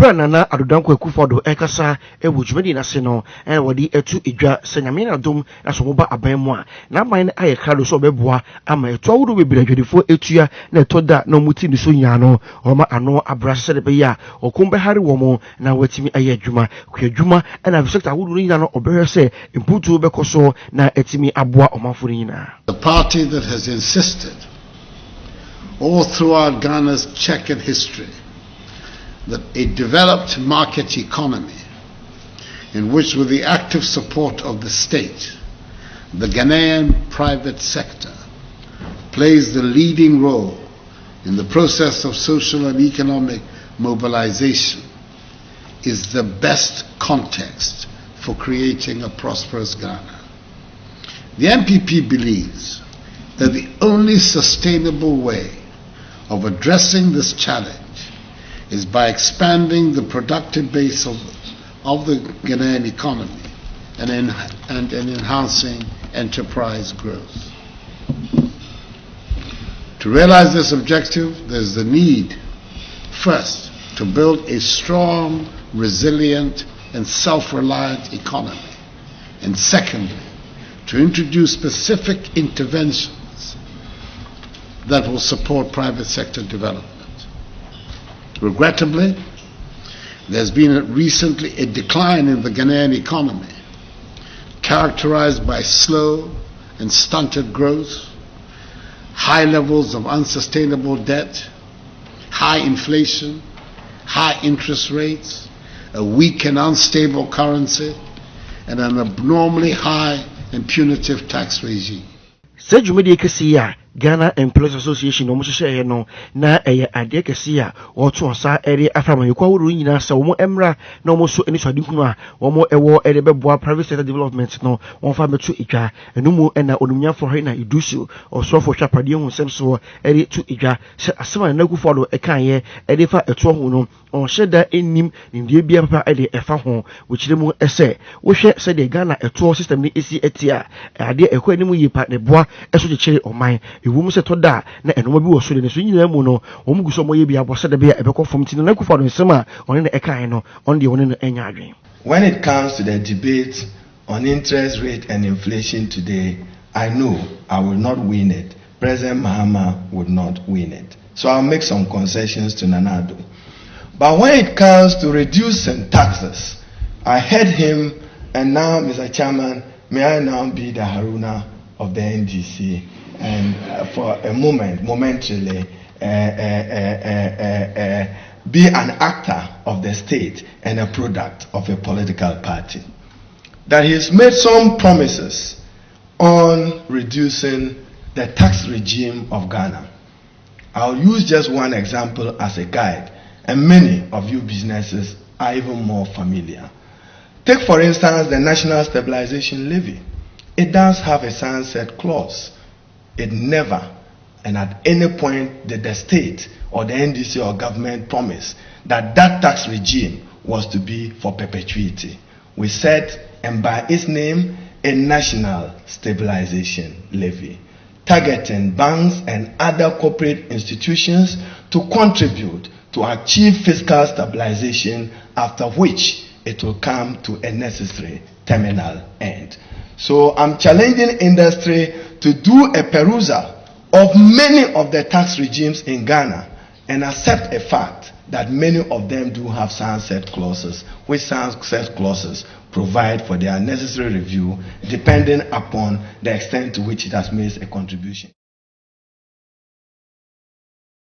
Ebranana Adudanko Ekufodo Ekasa Ewujumedi Nasino and Wadi Etu Idra Senyamina Dum Nasomoba Abemwa. Na mine aye crowd so beboa ama etu awudu bebrejwede fo etua na etoda no muti ni so nyano oma ano abrase de beya okumbe hari womo na watimi aye adwuma kwadwuma na sector awudu ni nyano obehwe se imputu bekoso na etimi aboa omanfo nyina. The party that has insisted all throughout Ghana's checkered history that a developed market economy in which, with the active support of the state, the Ghanaian private sector plays the leading role in the process of social and economic mobilization, is the best context for creating a prosperous Ghana. The MPP believes that the only sustainable way of addressing this challenge is by expanding the productive base of the Ghanaian economy and enhancing enterprise growth. To realize this objective, there's the need, first, to build a strong, resilient, and self-reliant economy, and secondly, to introduce specific interventions that will support private sector development. Regrettably, there's been recently a decline in the Ghanaian economy, characterized by slow and stunted growth, high levels of unsustainable debt, high inflation, high interest rates, a weak and unstable currency, and an abnormally high and punitive tax regime. Sejumedi Kesia Ghana Employees Association no share no na eye ade kese a woto osa ere afama yekwa wuru nyina sa wo emra na wo so eni swade kunu a wo ewo ere beboa private sector development no won fa metu idwa enumu ena onumnya for na idusu oso for twapade hu semso ere tu idwa se asema na Ekufodo ekan ere fa eto ho no on sheda enim ndie bia papa ere efa ho wochire mu ese wo hwe se de Ghana eto system ni esi etia ade ekwa enimu yipa ne boa eso chekire oman ewum se to da na enoma bi wo so de ne so nyina mu no wo mugu so moye bia bo se de bia ebekọ fom ti na Ekufodo nsema on ne ekan no on de won ne enya adwen. When it comes to the debate on interest rate and inflation today, I know I will not win it. President Mahama would not win it. So I'll make some concessions to Nana Addo. But when it comes to reducing taxes, I heard him, and now, Mr. Chairman, may I now be the Haruna of the NDC, and for a moment, momentarily, be an actor of the state and a product of a political party. That he's made some promises on reducing the tax regime of Ghana. I'll use just one example as a guide, and many of you businesses are even more familiar. Take, for instance, the National Stabilization Levy. It does have a sunset clause. It never, and at any point, did the state or the NDC or government promise that that tax regime was to be for perpetuity. We said, and by its name, a National Stabilization Levy, targeting banks and other corporate institutions to contribute to achieve fiscal stabilization, after which it will come to a necessary terminal end. So I'm challenging industry to do a perusal of many of the tax regimes in Ghana and accept a fact that many of them do have sunset clauses, which sunset clauses provide for their necessary review depending upon the extent to which it has made a contribution.